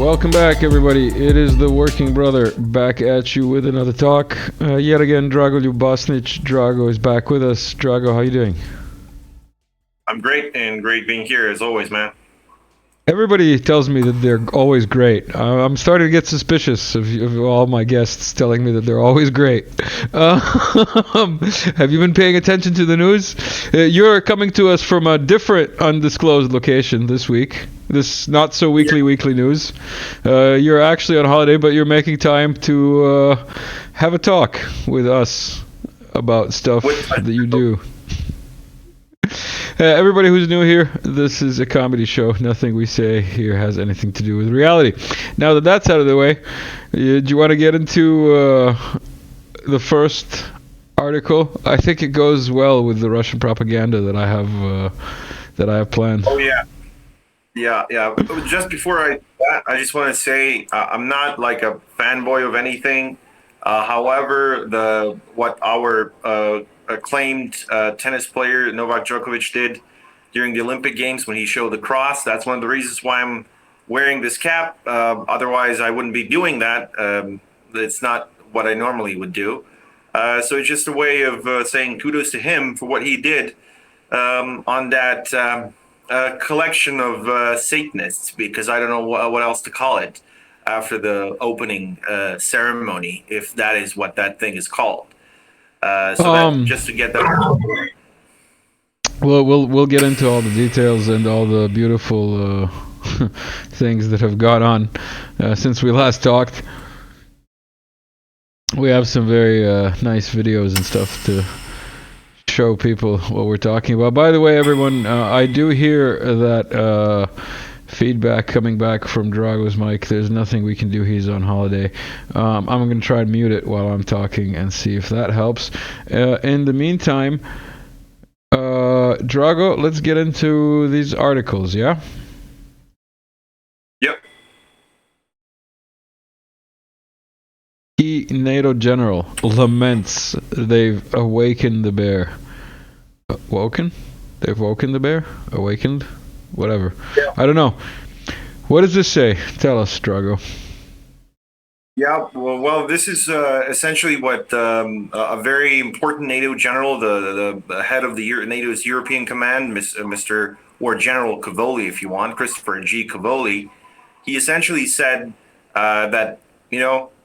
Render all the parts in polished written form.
Welcome back, everybody. It is the Working Brother back at you with another talk. Yet again, Drago Bosnic. Drago is back with us. Drago, how you doing? I'm great, and great being here as always, man. Everybody tells me that they're always great. I'm starting to get suspicious of all my guests telling me that they're always great. Have you been paying attention to the news? You're coming to us from a different undisclosed location this week. This not so weekly news. You're actually on holiday, but you're making time to have a talk with us about stuff that you do. Everybody who's new here, this is a comedy show. Nothing we say here has anything to do with reality. Now that that's out of the way, do you want to get into the first article? I think it goes well with the Russian propaganda that I have planned. Oh yeah. Just before I just want to say I'm not like a fanboy of anything. However, what our acclaimed tennis player Novak Djokovic did during the Olympic Games when he showed the cross, that's one of the reasons why I'm wearing this cap. Otherwise, I wouldn't be doing that. It's not what I normally would do. So it's just a way of saying kudos to him for what he did on that collection of Satanists, because I don't know what else to call it after the opening ceremony, if that is what that thing is called. Just to get that. Well, we'll get into all the details and all the beautiful things that have gone on since we last talked. We have some very nice videos and stuff to show people what we're talking about. By the way, everyone, I do hear that feedback coming back from Drago's mic. There's nothing we can do. He's on holiday. I'm going to try and mute it while I'm talking and see if that helps. In the meantime, Drago, let's get into these articles, yeah? Yep. NATO General laments they've awakened the bear. Woken? They've woken the bear? Awakened? Whatever. Yeah. I don't know. What does this say? Tell us, Drago. Yeah, well, this is essentially what a very important NATO general, the head of the NATO's European Command, Mr. or General Cavoli, if you want, Christopher G. Cavoli, he essentially said that,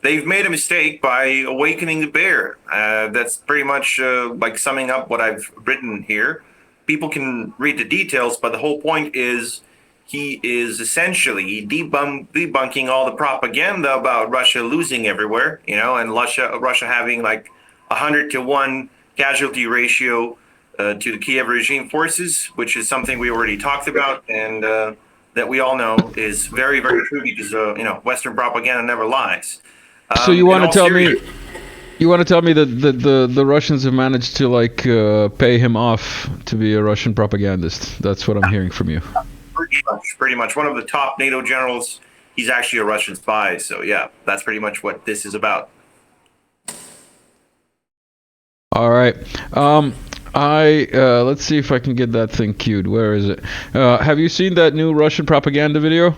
they've made a mistake by awakening the bear. That's pretty much like summing up what I've written here. People can read the details, but the whole point is he is essentially debunking all the propaganda about Russia losing everywhere, and Russia having like 100-to-1 casualty ratio to the Kiev regime forces, which is something we already talked about and that we all know is very, very true because Western propaganda never lies. So you want to tell me? You want to tell me that the Russians have managed to pay him off to be a Russian propagandist? That's what I'm hearing from you. Pretty much. One of the top NATO generals, he's actually a Russian spy. So yeah, that's pretty much what this is about. All right. Let's see if I can get that thing queued. Where is it? Have you seen that new Russian propaganda video?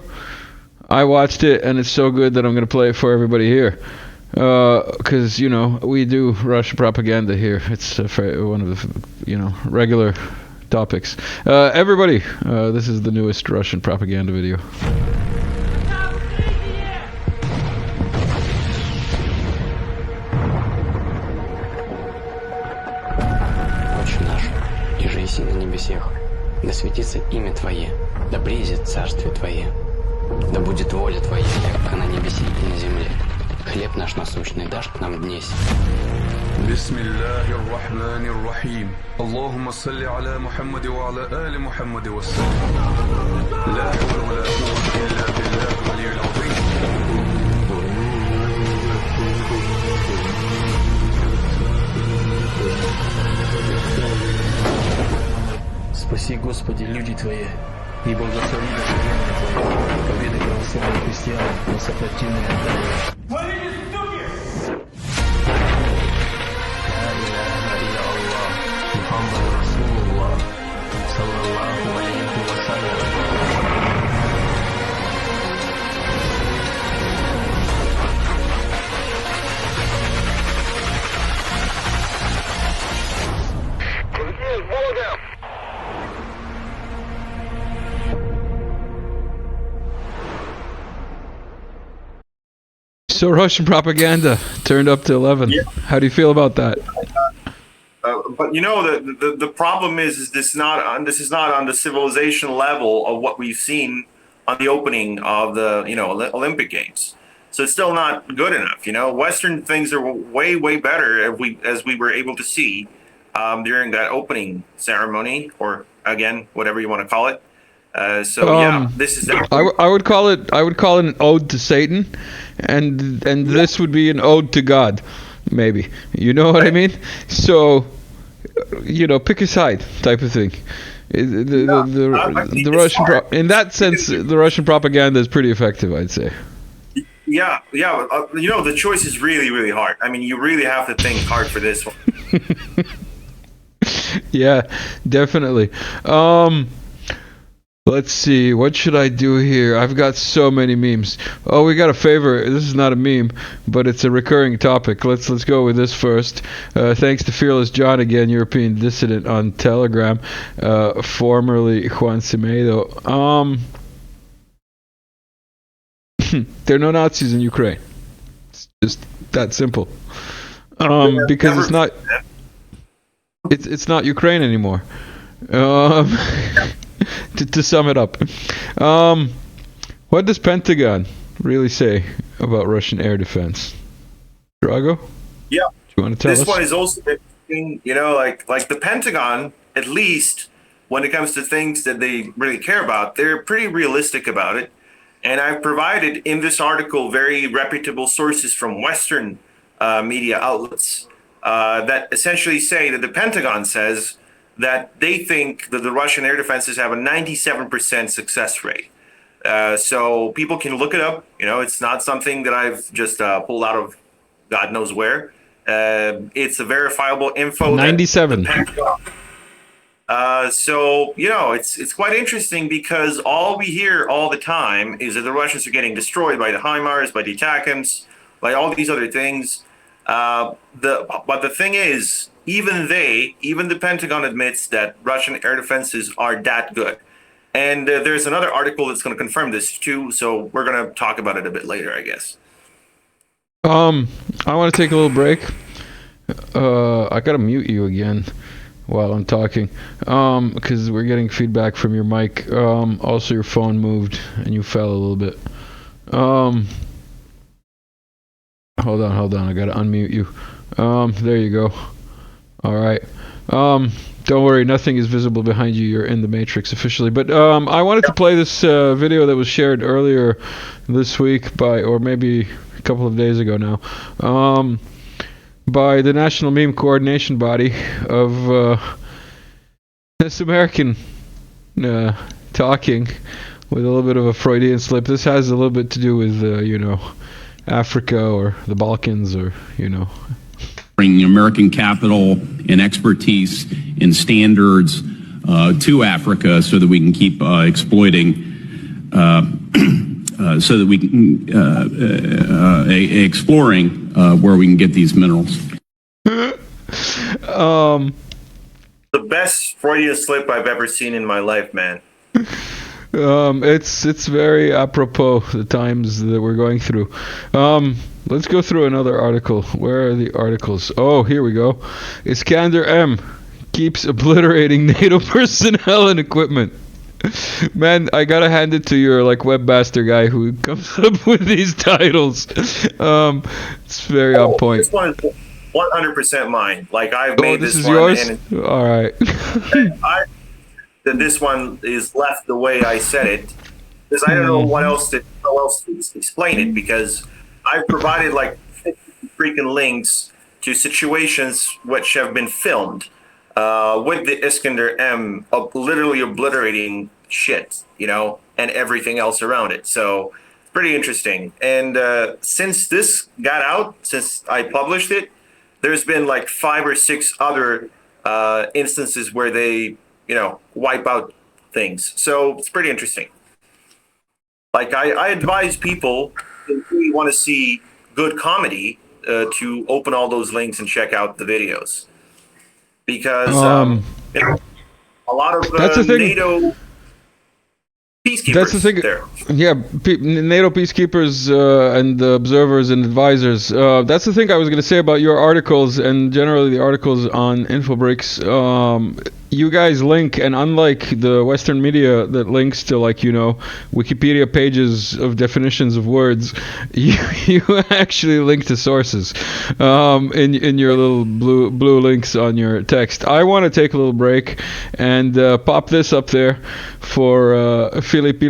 I watched it, and it's so good that I'm going to play it for everybody here. Because, we do Russian propaganda here. It's one of the, regular topics. Everybody, this is the newest Russian propaganda video. Отче наш, иже еси на небесех, да светится имя Твое, да приидет царствие Твое, да будет воля Твоя, как на небеси и на земле. Хлеб наш насущный дашь к нам днесь. بسم الله الرحمن الرحيم اللهم صل على محمد وعلى آل محمد وسلم لا حول ولا قوة إلا بالله العلي العظيم. Спаси, Господи, люди Твои, и благослови наше время Твое, победы православных христиан на сопротивление Твое. So Russian propaganda turned up to 11. Yeah. How do you feel about that? But the problem is this is not on the civilization level of what we've seen on the opening of the Olympic Games. So it's still not good enough. Western things are way better as we were able to see during that opening ceremony, or again whatever you want to call it. This is I would call it an ode to Satan, and this would be an ode to God, maybe. You know what I mean? So, pick a side, type of thing. The Russian in that sense, the Russian propaganda is pretty effective, I'd say. Yeah. The choice is really hard. I mean, you really have to think hard for this one. Yeah, definitely. Let's see, what should I do here? I've got so many memes. Oh, we got a favor. This is not a meme, but it's a recurring topic. Let's go with this first. Thanks to Fearless John again, European dissident on Telegram, formerly Juan Semedo. There are no Nazis in Ukraine. It's just that simple. Because it's not Ukraine anymore. To sum it up, what does Pentagon really say about Russian air defense? Drago? Yeah. Do you want to tell us? This one is also interesting, like the Pentagon, at least when it comes to things that they really care about, they're pretty realistic about it. And I've provided in this article very reputable sources from Western media outlets that essentially say that the Pentagon says that they think that the Russian air defenses have a 97% success rate. So people can look it up. It's not something that I've just pulled out of God knows where. It's a verifiable info. 97. It's quite interesting because all we hear all the time is that the Russians are getting destroyed by the HIMARS, by the ATACMS, by all these other things. But the thing is, even the Pentagon admits that Russian air defenses are that good. And there's another article that's going to confirm this too. So we're going to talk about it a bit later, I guess. I want to take a little break. I got to mute you again while I'm talking, because we're getting feedback from your mic. Also, your phone moved and you fell a little bit. Hold on. I got to unmute you. There you go. All right. Don't worry, nothing is visible behind you. You're in the Matrix officially. But I wanted to play this video that was shared earlier this week or maybe a couple of days ago now, by the National Meme Coordination Body of this American talking with a little bit of a Freudian slip. This has a little bit to do with, Africa or the Balkans or, bringing American capital and expertise and standards to Africa so that we can keep exploiting, so that we can exploring where we can get these minerals. The best Freudian slip I've ever seen in my life, man. It's very apropos the times that we're going through. Let's go through another article. Where are the articles? Oh, here we go. Iskander-M keeps obliterating NATO personnel and equipment. Man, I gotta hand it to your webmaster guy who comes up with these titles. It's very on point. This one is 100% mine. I've made this is one. yours? All right. That this one is left the way I said it, because I don't know how else to explain it, because I've provided 50 freaking links to situations which have been filmed with the Iskander-M literally obliterating shit, and everything else around it. So it's pretty interesting. And since this got out, since I published it, there's been 5 or 6 other instances where they wipe out things. So it's pretty interesting. I advise people, if you want to see good comedy, to open all those links and check out the videos. Because a lot of that's the thing. NATO peacekeepers. That's the thing. There. Yeah, NATO peacekeepers and observers and advisors. That's the thing I was going to say about your articles and generally the articles on InfoBricks. You guys link, and unlike the Western media that links to, like, you know, Wikipedia pages of definitions of words, you actually link to sources in your little blue links on your text. I want to take a little break and pop this up there for Philip,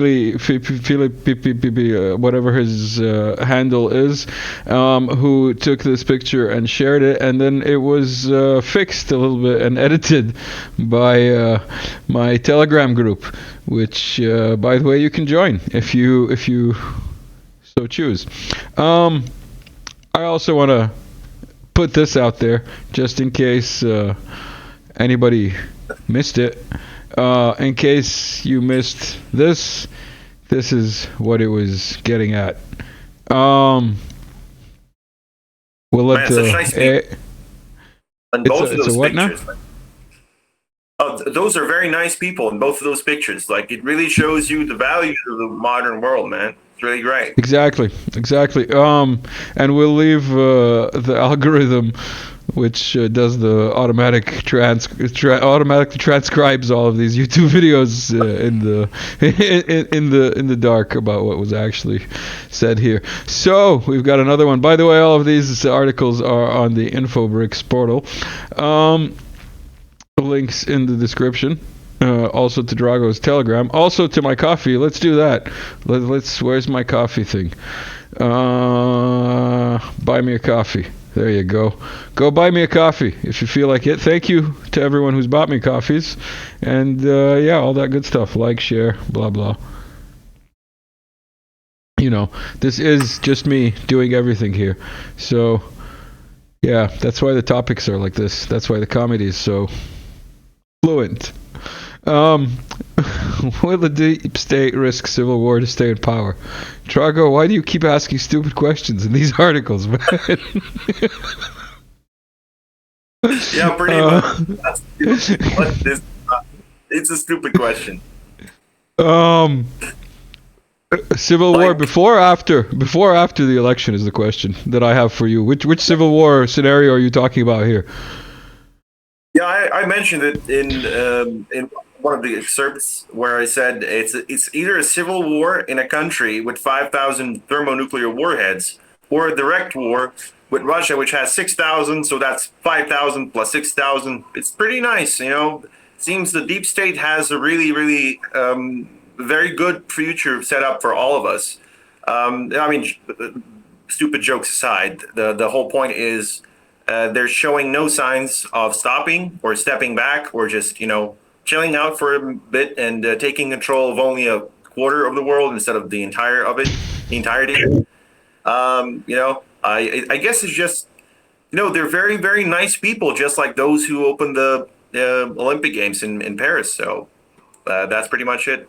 whatever his handle is, who took this picture and shared it, and then it was fixed a little bit and edited by my Telegram group, which, by the way, you can join if you so choose. I also want to put this out there just in case anybody missed it. In case you missed this is what it was getting at. We'll let and both of those what pictures. now? Those are very nice people in both of those pictures. Like, it really shows you the values of the modern world, man. It's really great. Exactly. And we'll leave the algorithm, which does the automatically transcribes all of these YouTube videos in the dark about what was actually said here. So we've got another one. By the way, all of these articles are on the InfoBricks portal. Links in the description. Also to Drago's Telegram. Also to my coffee. Let's do that. Let's. Where's my coffee thing? Buy me a coffee. There you go. Go buy me a coffee if you feel like it. Thank you to everyone who's bought me coffees. And yeah, all that good stuff. Like, share, blah, blah. You know, this is just me doing everything here. So, yeah, that's why the topics are like this. That's why the comedy is so fluent. Will the deep state risk civil war to stay in power? Drago, why do you keep asking stupid questions in these articles, man? Yeah, pretty much. It's a stupid question. Civil war before or after? Before or after the election is the question that I have for you. Which civil war scenario are you talking about here? Yeah, I mentioned it in one of the excerpts where I said it's either a civil war in a country with 5,000 thermonuclear warheads, or a direct war with Russia, which has 6,000. So that's 5,000 plus 6,000. It's pretty nice, you know. Seems the deep state has a really very good future set up for all of us. I mean, stupid jokes aside, the whole point is they're showing no signs of stopping or stepping back or just, you know, chilling out for a bit and taking control of only a quarter of the world instead of the entirety. You know, I guess it's just, you know, they're very, very nice people, just like those who opened the Olympic Games in Paris. So that's pretty much it.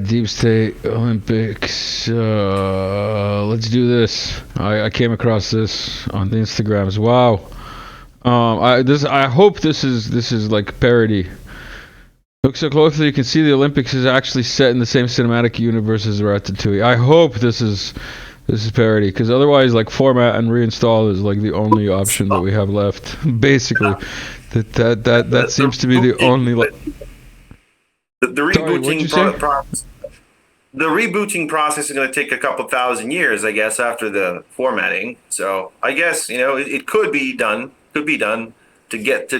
Deep State Olympics. Let's do this. I came across this on the Instagrams. Wow. I hope this is like parody. Look so closely, you can see the Olympics is actually set in the same cinematic universe as Ratatouille. I hope this is parody, because otherwise, like, format and reinstall is like the only option that we have left. Basically, that seems to be the only. The rebooting process is going to take a couple thousand years, I guess, after the formatting. So I guess, you know, it could be done to get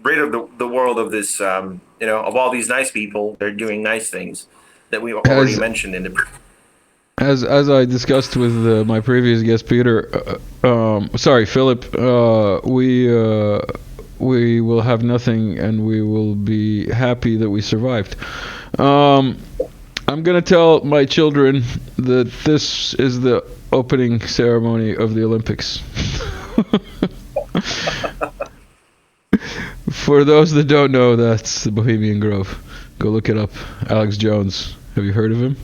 rid of the world of this, you know, of all these nice people. They're doing nice things that we already mentioned in the. As I discussed with my previous guest, Philip, we will have nothing, and we will be happy that we survived. I'm gonna tell my children that this is the opening ceremony of the Olympics. For those that don't know, that's the Bohemian Grove. Go look it up. Alex Jones. Have you heard of him?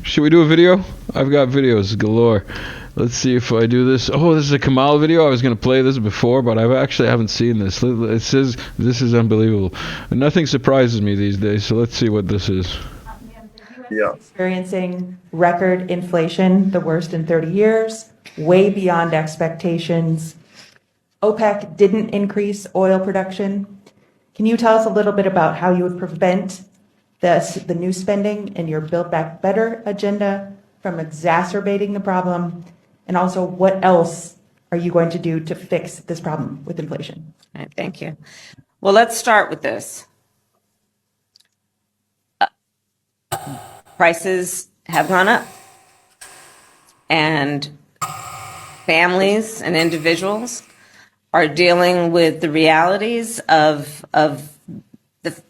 Should we do a video? I've got videos galore. Let's see if I do this. Oh, this is a Kamal video. I was going to play this before, but I actually haven't seen this. It says this is unbelievable. Nothing surprises me these days, so let's see what this is. Yeah. Experiencing record inflation, the worst in 30 years, way beyond expectations. OPEC didn't increase oil production. Can you tell us a little bit about how you would prevent the new spending and your Build Back Better agenda from exacerbating the problem? And also, what else are you going to do to fix this problem with inflation? All right, thank you. Well, let's start with this. Prices have gone up, and families and individuals are dealing with the realities of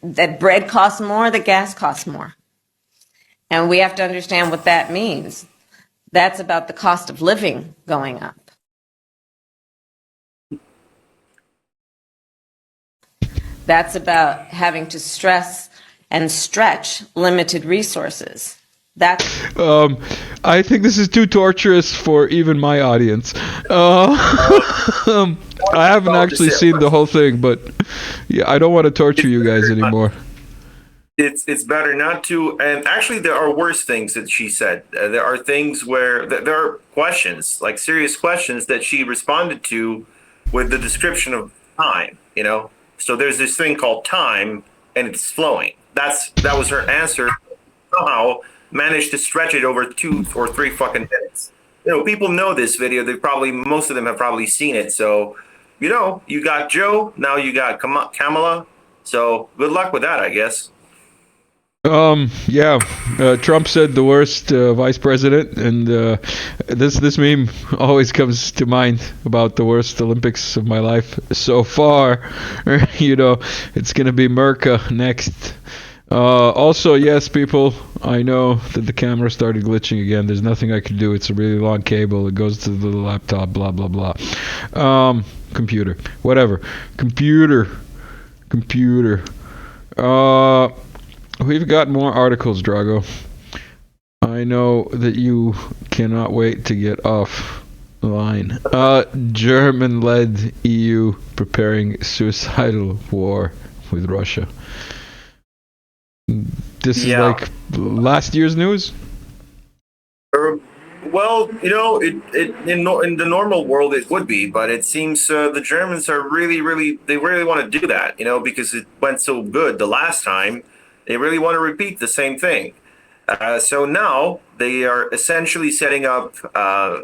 that bread costs more, that gas costs more. And we have to understand what that means. That's about the cost of living going up. That's about having to stress and stretch limited resources. That's I think this is too torturous for even my audience. I haven't actually seen the whole thing, but yeah, I don't want to torture you guys anymore. It's better not to. And actually, there are worse things that she said. There are things where there are questions, like serious questions, that she responded to with the description of time. So there's this thing called time, and it's flowing. That was her answer. Somehow managed to stretch it over 2 or 3 fucking minutes. People know this video. Most of them have probably seen it. So, you got Joe, now you got Kamala. So good luck with that, I guess. Trump said the worst vice president, and this meme always comes to mind about the worst Olympics of my life so far. It's gonna be Merca next. Also, yes, people, I know that the camera started glitching again. There's nothing I can do. It's a really long cable. It goes to the laptop, blah, blah, blah. Computer. Whatever. Computer. We've got more articles, Drago. I know that you cannot wait to get off the line. German-led EU preparing suicidal war with Russia. This is like last year's news? Well, in the normal world it would be, but it seems the Germans are really want to do that, because it went so good the last time. They really want to repeat the same thing. So now they are essentially setting up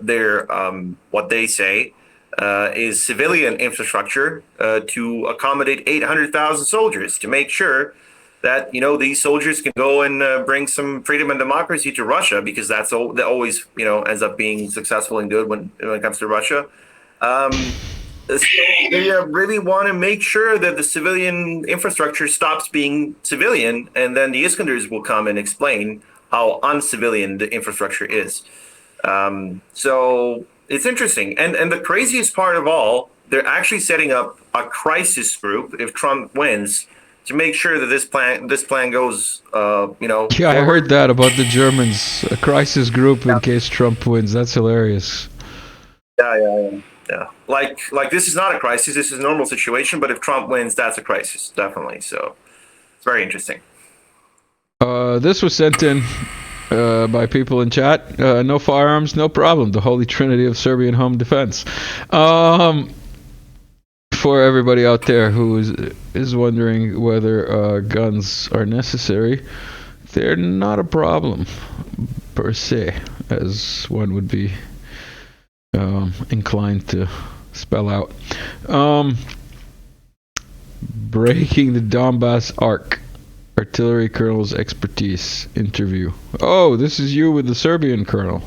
their, what they say, is civilian infrastructure to accommodate 800,000 soldiers, to make sure that these soldiers can go and bring some freedom and democracy to Russia, because that always ends up being successful and good when it comes to Russia. So they really want to make sure that the civilian infrastructure stops being civilian, and then the Iskanders will come and explain how uncivilian the infrastructure is. So it's interesting, and the craziest part of all, they're actually setting up a crisis group if Trump wins, to make sure that this plan goes, Yeah, I heard that about the Germans. A crisis group in case Trump wins. That's hilarious. Yeah. Like this is not a crisis. This is a normal situation. But if Trump wins, that's a crisis, definitely. So it's very interesting. This was sent in by people in chat. No firearms, no problem. The holy trinity of Serbian home defense. For everybody out there who is wondering whether guns are necessary, they're not a problem per se, as one would be inclined to spell out. Breaking the Donbass arc. Artillery colonel's expertise interview. Oh, this is you with the Serbian colonel.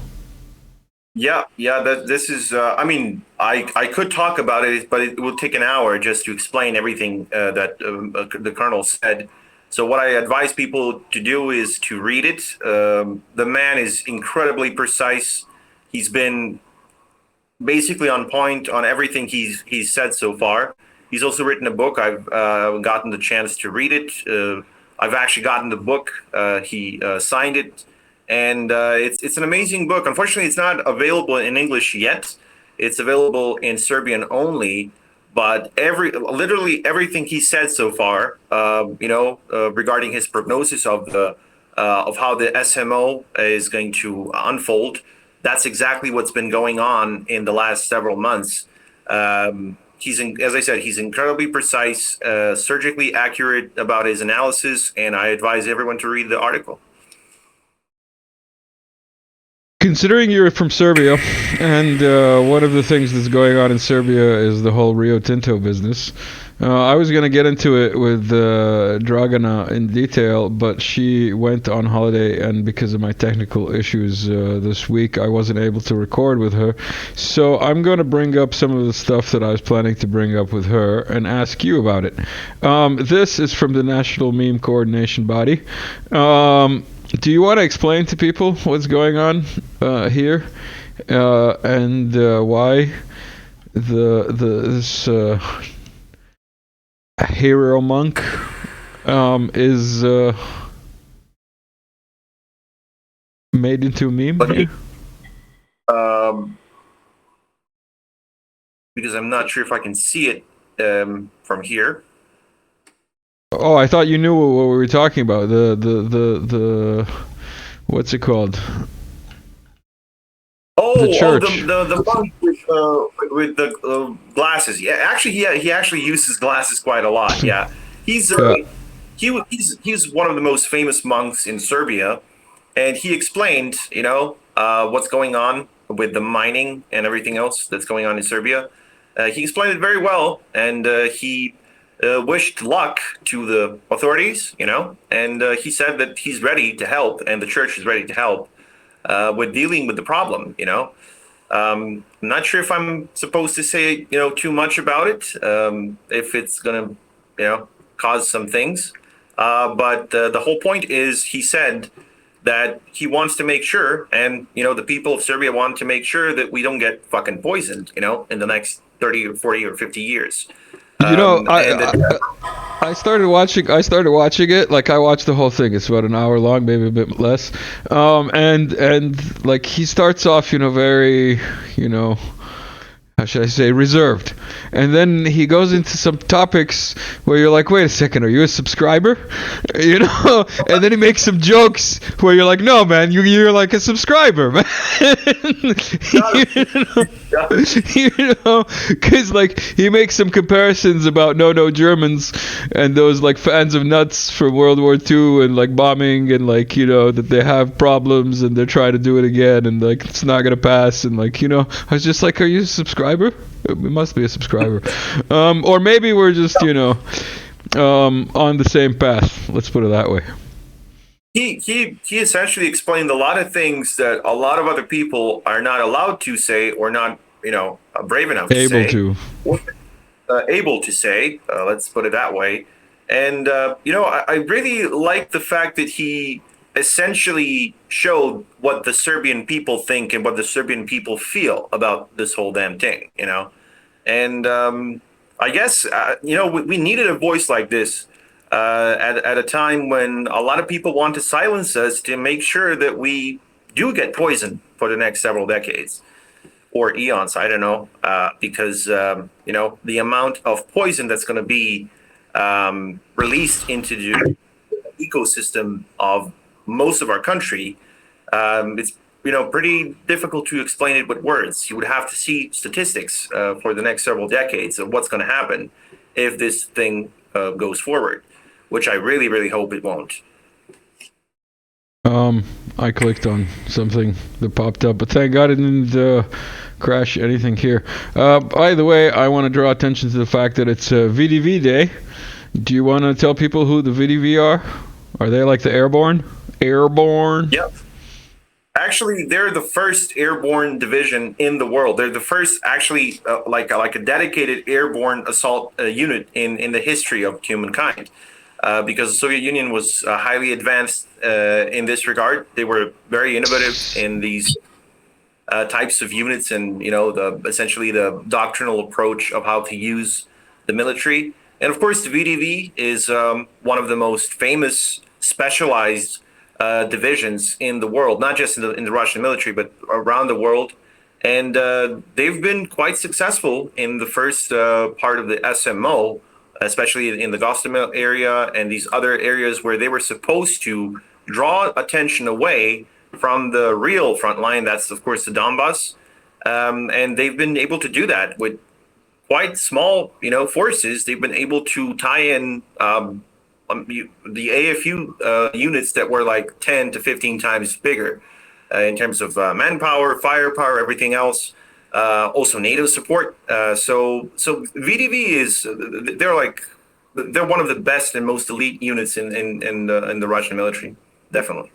Yeah. This is. I could talk about it, but it will take an hour just to explain everything that the colonel said. So what I advise people to do is to read it. The man is incredibly precise. He's been basically on point on everything he's said so far. He's also written a book. I've gotten the chance to read it. I've actually gotten the book. He signed it. and it's an amazing book. Unfortunately, it's not available in English yet. It's available in Serbian only. But literally everything he said so far, regarding his prognosis of how the SMO is going to unfold, that's exactly what's been going on in the last several months. As I said, he's incredibly precise, surgically accurate about his analysis, and I advise everyone to read the article. Considering you're from Serbia, and one of the things that's going on in Serbia is the whole Rio Tinto business, I was going to get into it with Dragana in detail, but she went on holiday, and because of my technical issues this week, I wasn't able to record with her. So I'm going to bring up some of the stuff that I was planning to bring up with her and ask you about it. This is from the National Meme Coordination Body. Do you want to explain to people what's going on here and why this hero monk is made into a meme? Because I'm not sure if I can see it from here. Oh, I thought you knew what we were talking about. The what's it called? The church. The monk with the glasses. Yeah, actually, he actually uses glasses quite a lot. Yeah, he's one of the most famous monks in Serbia, and he explained, what's going on with the mining and everything else that's going on in Serbia. He explained it very well, and he wished luck to the authorities, and he said that he's ready to help, and the church is ready to help with dealing with the problem. I'm not sure if I'm supposed to say too much about it, if it's gonna cause some things, but the whole point is he said that he wants to make sure, and the people of Serbia want to make sure that we don't get fucking poisoned in the next 30 or 40 or 50 years. I started watching it. Like, I watched the whole thing. It's about an hour long, maybe a bit less. And like, he starts off, very, how should I say, reserved. And then he goes into some topics where you're like, wait a second, are you a subscriber? And then he makes some jokes where you're like, no, man, you're like a subscriber, man. Because like, he makes some comparisons about no Germans and those like fans of nuts from World War II and like bombing and like, that they have problems and they're trying to do it again and like it's not gonna pass and like, I was just like, are you a subscriber? We must be a subscriber. Or maybe we're just, on the same path. Let's put it that way. He essentially explained a lot of things that a lot of other people are not allowed to say, or not, brave enough to say. Able to say, let's put it that way. And, I really like the fact that he essentially showed what the Serbian people think and what the Serbian people feel about this whole damn thing, And I guess, we needed a voice like this at a time when a lot of people want to silence us to make sure that we do get poisoned for the next several decades or eons. I don't know, because, the amount of poison that's going to be released into the ecosystem of most of our country, it's pretty difficult to explain it with words. You would have to see statistics for the next several decades of what's going to happen if this thing goes forward, which I really, really hope it won't. I clicked on something that popped up, but thank God it didn't crash anything here. By the way, I want to draw attention to the fact that it's VDV Day. Do you want to tell people who the VDV are? Are they like the airborne? Yep. Actually, they're the first airborne division in the world. They're the first, actually, like a dedicated airborne assault unit in the history of humankind. Because the Soviet Union was highly advanced in this regard. They were very innovative in these types of units, and essentially the doctrinal approach of how to use the military. And of course, the VDV is one of the most famous specialized divisions in the world, not just in the Russian military, but around the world. And they've been quite successful in the first part of the SMO, especially in the Gostomel area and these other areas where they were supposed to draw attention away from the real front line. That's, of course, the Donbass. And they've been able to do that with quite small, forces. They've been able to tie in the AFU units that were like 10 to 15 times bigger in terms of manpower, firepower, everything else. Also NATO support. So VDV they're one of the best and most elite units in the Russian military. Definitely.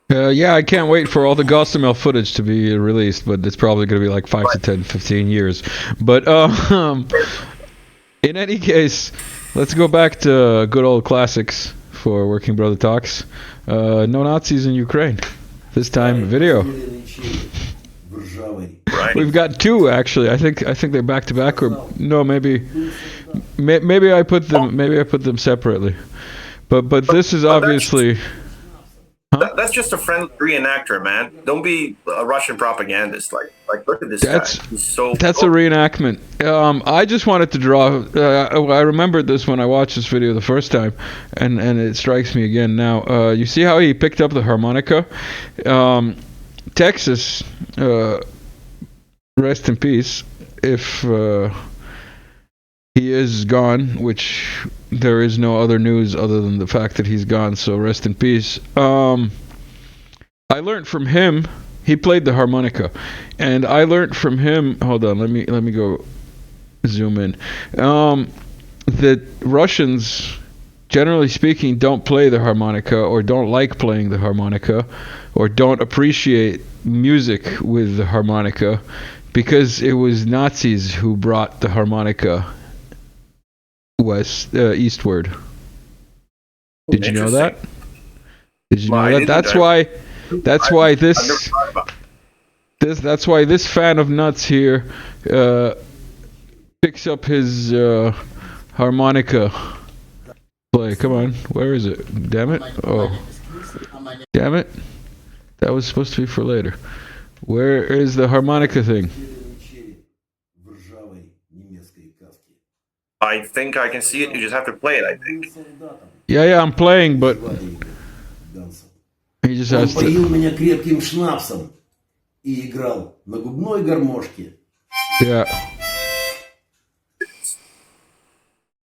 Yeah, I can't wait for all the Gostomel footage to be released, but it's probably going to be like 5 to 10, 15 years. But in any case, let's go back to good old classics for Working Brother Talks. No Nazis in Ukraine. This time, video. Right. We've got two actually. I think they're back to back, or no? Maybe I put them separately. But this is obviously. That's just a friendly reenactor, man. Don't be a Russian propagandist. Like look at this guy. That's a reenactment. I just wanted to draw. I remembered this when I watched this video the first time, and it strikes me again now. You see how he picked up the harmonica? Texas, rest in peace. If he is gone, which there is no other news other than the fact that he's gone, so rest in peace. I learned from him, he played the harmonica, and I learned from him, hold on, let me go zoom in, that Russians, generally speaking, don't play the harmonica, or don't like playing the harmonica, or don't appreciate music with the harmonica, because it was Nazis who brought the harmonica eastward. Did you know that? Did you know that? That's why this fan of nuts here picks up his harmonica play. Come on, where is it? Damn it! Oh, damn it! That was supposed to be for later. Where is the harmonica thing? I think I can see it. You just have to play it, I think. Yeah, I'm playing, but he just has to. Yeah.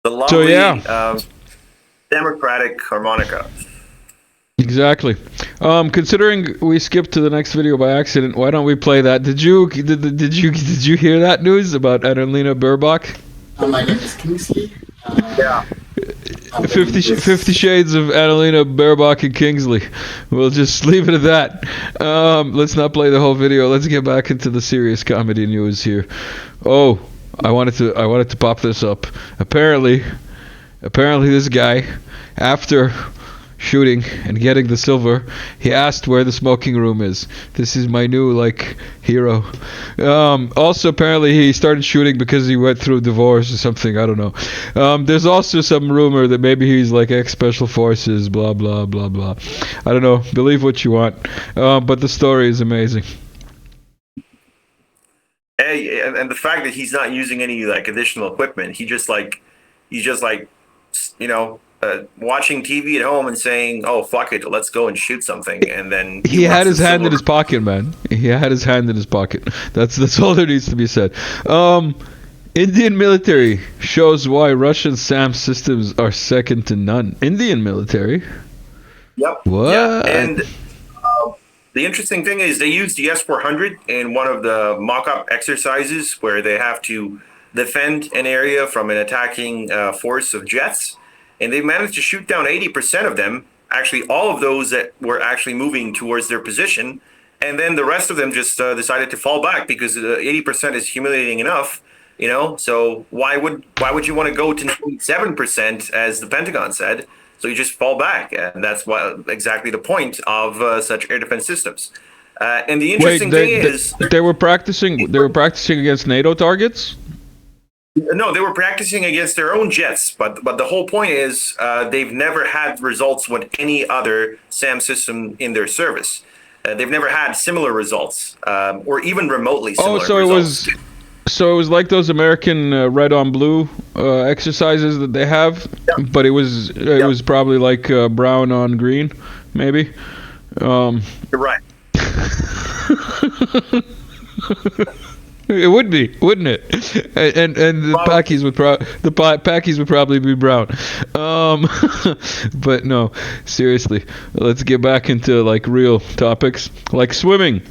The lovely, democratic harmonica. Exactly. Considering we skipped to the next video by accident, why don't we play that? Did you hear that news about Annalena Baerbock? My name is Kingsley. Yeah. 50 Shades of Annalena Baerbock and Kingsley. We'll just leave it at that. Let's not play the whole video. Let's get back into the serious comedy news here. Oh, I wanted to pop this up. Apparently this guy, after shooting and getting the silver, he asked where the smoking room is. This is my new hero. Also, apparently he started shooting because he went through divorce or something. I don't know. There's also some rumor that maybe he's ex-special forces, blah blah blah blah. I don't know. Believe what you want. But the story is amazing. Hey, and the fact that he's not using any additional equipment, he's just watching TV at home and saying, "Oh, fuck it, let's go and shoot something." And then he had his hand in his pocket, man. He had his hand in his pocket. That's all there needs to be said. Indian military shows why Russian SAM systems are second to none. Indian military? Yep. What? Yeah. And the interesting thing is they used the S-400 in one of the mock-up exercises where they have to defend an area from an attacking force of jets. And they managed to shoot down 80% of them, actually all of those that were actually moving towards their position. And then the rest of them just decided to fall back because 80% is humiliating enough, So why would you want to go to 7%, as the Pentagon said? So you just fall back. And that's exactly the point of such air defense systems. And the interesting thing is... They were practicing against NATO targets? No, they were practicing against their own jets, but the whole point is they've never had results with any other SAM system in their service. They've never had similar results, or even remotely similar results. So it was like those American red on blue exercises that they have, but it was probably like brown on green, maybe. You're right. It would be, wouldn't it? And the Pakis would probably be brown. But no, seriously, let's get back into like real topics, like swimming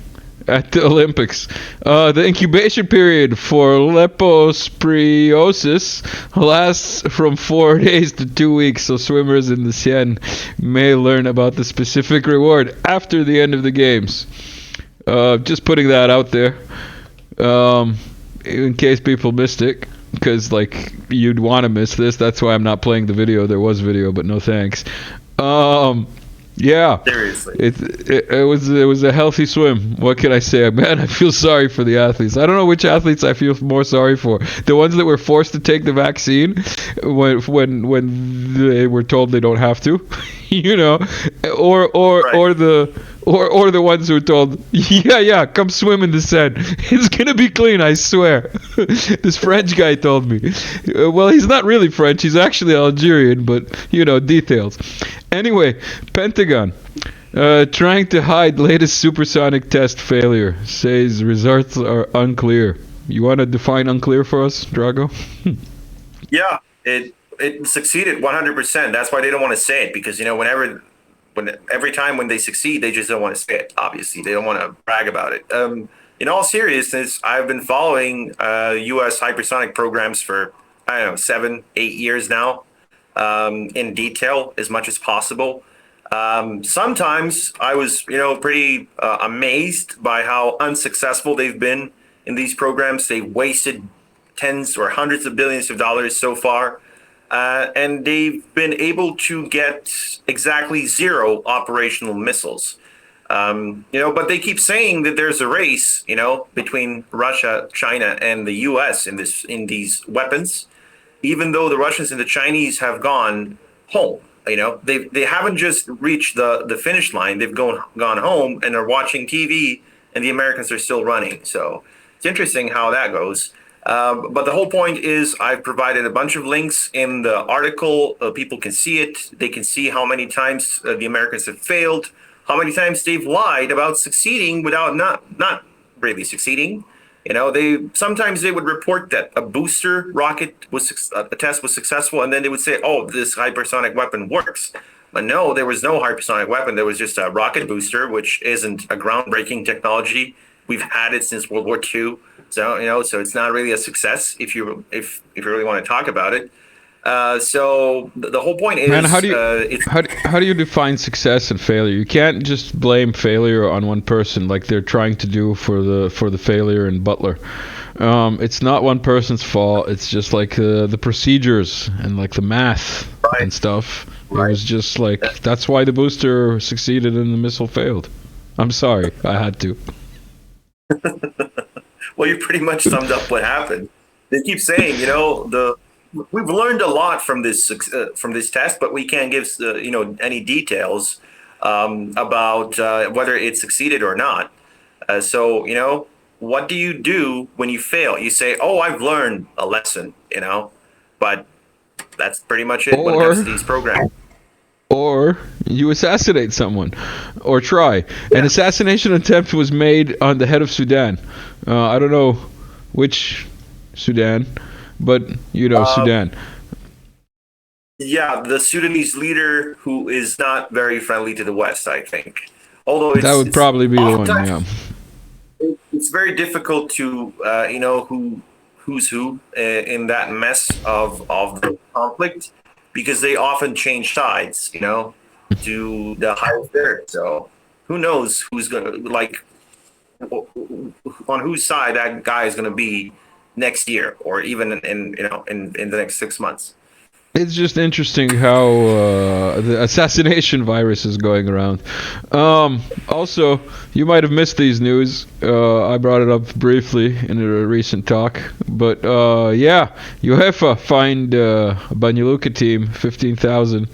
at the Olympics. The incubation period for leptospirosis lasts from 4 days to 2 weeks, so swimmers in the Seine may learn about the specific reward after the end of the games. Just putting that out there. In case people missed it, because like you'd want to miss this. That's why I'm not playing the video. There was video, but no thanks. Yeah, seriously, it was a healthy swim. What can I say, man? I feel sorry for the athletes. I don't know which athletes I feel more sorry for. The ones that were forced to take the vaccine when they were told they don't have to, you know, or the ones who were told, yeah, come swim in the Seine. It's gonna be clean, I swear. This French guy told me. Well, he's not really French. He's actually Algerian, but you know, details. Anyway, Pentagon trying to hide latest supersonic test failure. Says results are unclear. You want to define unclear for us, Drago? Yeah, it succeeded 100%. That's why they don't want to say it, because you know every time when they succeed, they just don't want to say it. Obviously, they don't want to brag about it. In all seriousness, I've been following U.S. hypersonic programs for 7-8 years now, in detail as much as possible. Sometimes I was pretty amazed by how unsuccessful they've been in these programs. They've wasted tens or hundreds of billions of dollars so far. And they've been able to get exactly 0 operational missiles. But they keep saying that there's a race, between Russia, China, and the U.S. in these weapons, even though the Russians and the Chinese have gone home. They haven't just reached the finish line. They've gone home and are watching TV, and the Americans are still running. So it's interesting how that goes. But the whole point is I've provided a bunch of links in the article. People can see it. They can see how many times the Americans have failed, how many times they've lied about succeeding without not really succeeding. Sometimes they would report that a booster rocket a test was successful, and then they would say, oh, this hypersonic weapon works. But no, there was no hypersonic weapon. There was just a rocket booster, which isn't a groundbreaking technology. We've had it since World War II. So, so it's not really a success if you really want to talk about it. So the whole point is, man, how do you define success and failure? You can't just blame failure on one person like they're trying to do for the failure in Butler. It's not one person's fault. It's just like the procedures and like the math and stuff. Right. It was just like that's why the booster succeeded and the missile failed. I'm sorry, I had to. Well, you pretty much summed up what happened. They keep saying, we've learned a lot from this test, but we can't give any details about whether it succeeded or not. So what do you do when you fail? You say, "Oh, I've learned a lesson," but that's pretty much it when it comes to these programs. Or you assassinate someone, or try. An assassination attempt was made on the head of Sudan. I don't know which Sudan, but Sudan. Yeah, the Sudanese leader who is not very friendly to the West, I think. Although that would probably be the one. Yeah, it's very difficult to who's who in that mess of the conflict, because they often change sides, to the highest bidder. So who knows who's gonna on whose side that guy is gonna be next year, or even in the next 6 months. It's just interesting how the assassination virus is going around. Also, you might have missed these news. I brought it up briefly in a recent talk. But yeah, UEFA fined Banja Luka team 15,000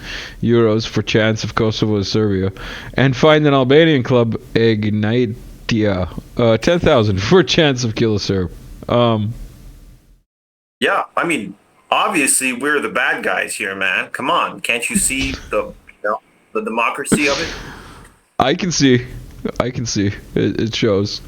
euros for chance of Kosovo and Serbia. And fined an Albanian club, Ignitia, 10,000 for chance of kill a Serb. Yeah, I mean, obviously we're the bad guys here, man. Come on, can't you see the democracy of it? I can see. It shows.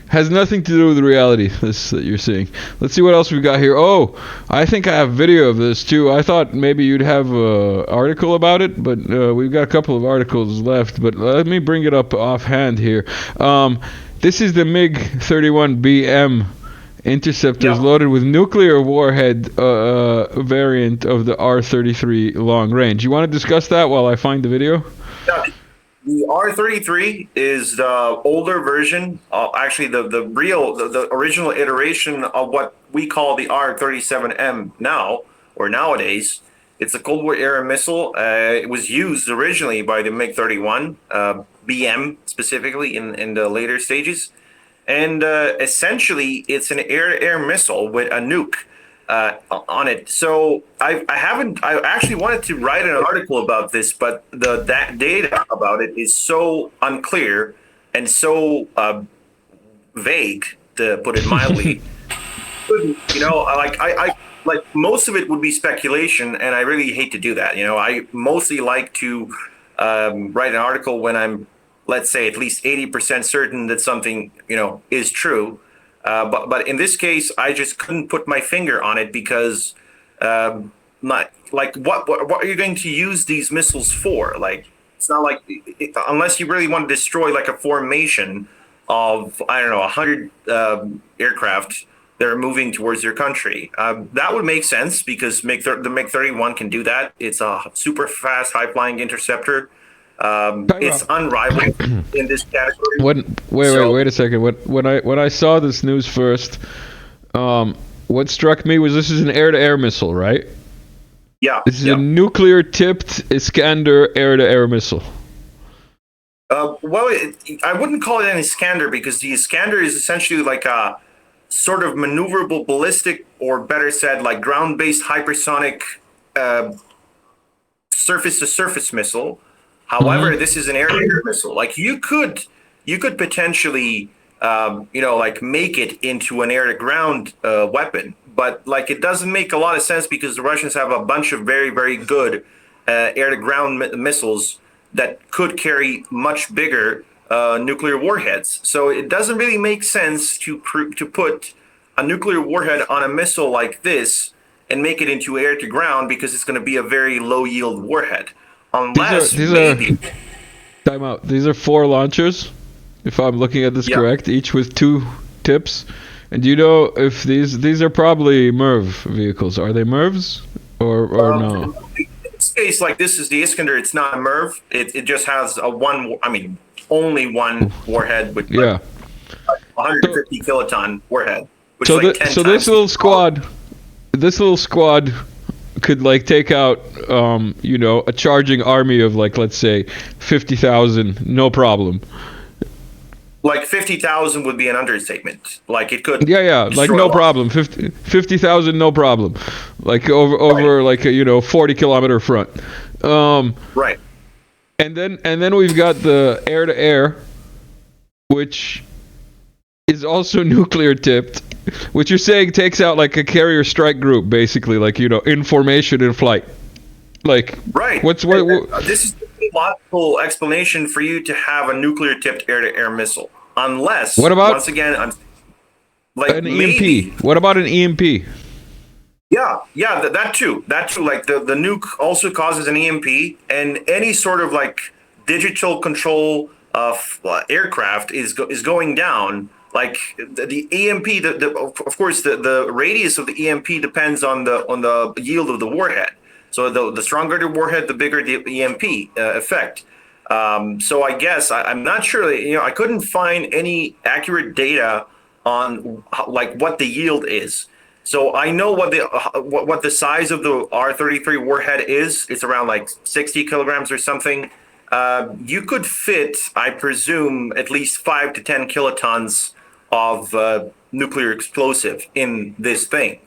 Has nothing to do with the reality, this that you're seeing. Let's see what else we've got here. Oh, I think I have video of this too. I thought maybe you'd have an article about it, but we've got a couple of articles left. But let me bring it up offhand here. This is the MiG-31BM interceptors loaded with nuclear warhead variant of the R-33 long range. You want to discuss that while I find the video? Yeah, the R-33 is the older version, actually the original iteration of what we call the R-37M now, or nowadays. It's a Cold War era missile. It was used originally by the MiG-31, BM specifically in the later stages. And essentially, it's an air-to-air missile with a nuke on it. So I actually wanted to write an article about this, but that data about it is so unclear and so vague, to put it mildly. Like most of it would be speculation, and I really hate to do that. I mostly like to write an article when I'm, let's say, at least 80% certain that something, is true. But in this case, I just couldn't put my finger on it because, what are you going to use these missiles for? Like, it's not like, unless you really want to destroy like a formation of, I don't know, 100 aircraft that are moving towards your country. That would make sense because the MiG-31 can do that. It's a super fast, high-flying interceptor. It's unrivaled in this category. Wait a second. When I saw this news first, what struck me was this is an air-to-air missile, right? Yeah. This is a nuclear-tipped Iskander air-to-air missile. I wouldn't call it an Iskander because the Iskander is essentially like a sort of maneuverable ballistic, or better said, like ground-based hypersonic surface-to-surface missile. However, this is an air-to-air missile. Like you could potentially, make it into an air-to-ground weapon, but like it doesn't make a lot of sense because the Russians have a bunch of very, very good air-to-ground missiles that could carry much bigger nuclear warheads. So it doesn't really make sense to put a nuclear warhead on a missile like this and make it into air-to-ground because it's going to be a very low-yield warhead. Unless time out. These are 4 launchers, if I'm looking at this correct, each with 2 tips. And do you know if these are probably MIRV vehicles? Are they MIRVs or no? In this case, like this is the Iskander. It's not a MIRV. It just has only one warhead with 150 kiloton warhead. So this little squad could like take out a charging army of like, let's say 50,000, no problem. Like 50,000 would be an understatement. Like it could like no problem. 50,000 no problem. Like over like a 40 kilometer front. Right. And then we've got the air to air, which is also nuclear tipped, which you're saying takes out like a carrier strike group, basically, like in formation in flight. Like right. This is the logical explanation for you to have a nuclear tipped air to air missile, unless once again like an EMP. What about an EMP? Yeah, that too. Like the nuke also causes an EMP, and any sort of like digital control of aircraft is going down. Like the EMP, of course, the radius of the EMP depends on the yield of the warhead. So the stronger the warhead, the bigger the EMP effect. So I guess I'm not sure. I couldn't find any accurate data on like what the yield is. So I know what the size of the R-33 warhead is. It's around like 60 kilograms or something. You could fit, I presume, at least 5 to 10 kilotons of nuclear explosive in this thing.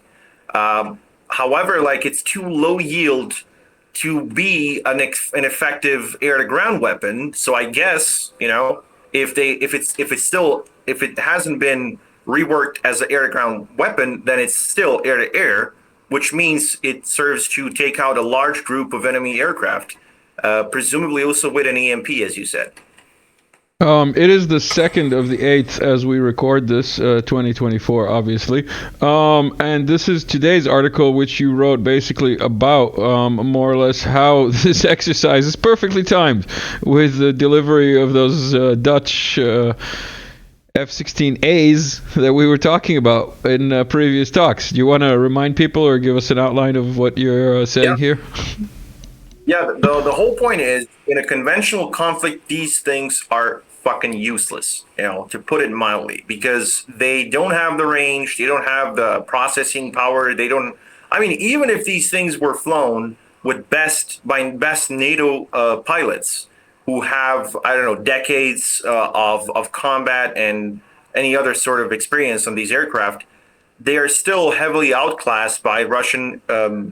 However, like it's too low yield to be an effective air-to-ground weapon. So I guess if it hasn't been reworked as an air-to-ground weapon, then it's still air-to-air, which means it serves to take out a large group of enemy aircraft, presumably also with an EMP, as you said. It is the 2nd of the 8th as we record this, 2024, obviously. And this is today's article, which you wrote basically about more or less how this exercise is perfectly timed with the delivery of those Dutch F-16As that we were talking about in previous talks. Do you want to remind people or give us an outline of what you're saying here? Yeah, the whole point is, in a conventional conflict, these things are fucking useless, to put it mildly, because they don't have the range, they don't have the processing power, even if these things were flown with best NATO pilots who have, decades of combat and any other sort of experience on these aircraft, they are still heavily outclassed by Russian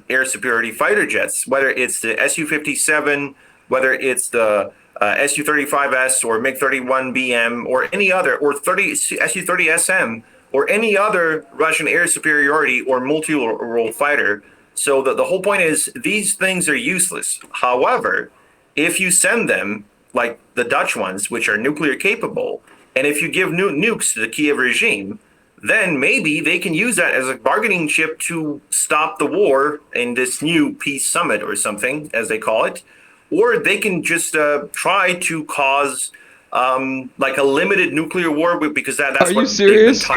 air superiority fighter jets, whether it's the Su-57, whether it's the Su-35S or MiG-31BM or any other, or Su-30SM or any other Russian air superiority or multi-role fighter. So the whole point is these things are useless. However, if you send them, like the Dutch ones, which are nuclear capable, and if you give nukes to the Kiev regime, then maybe they can use that as a bargaining chip to stop the war in this new peace summit or something, as they call it. Or they can just try to cause like a limited nuclear war, because that's Are you serious?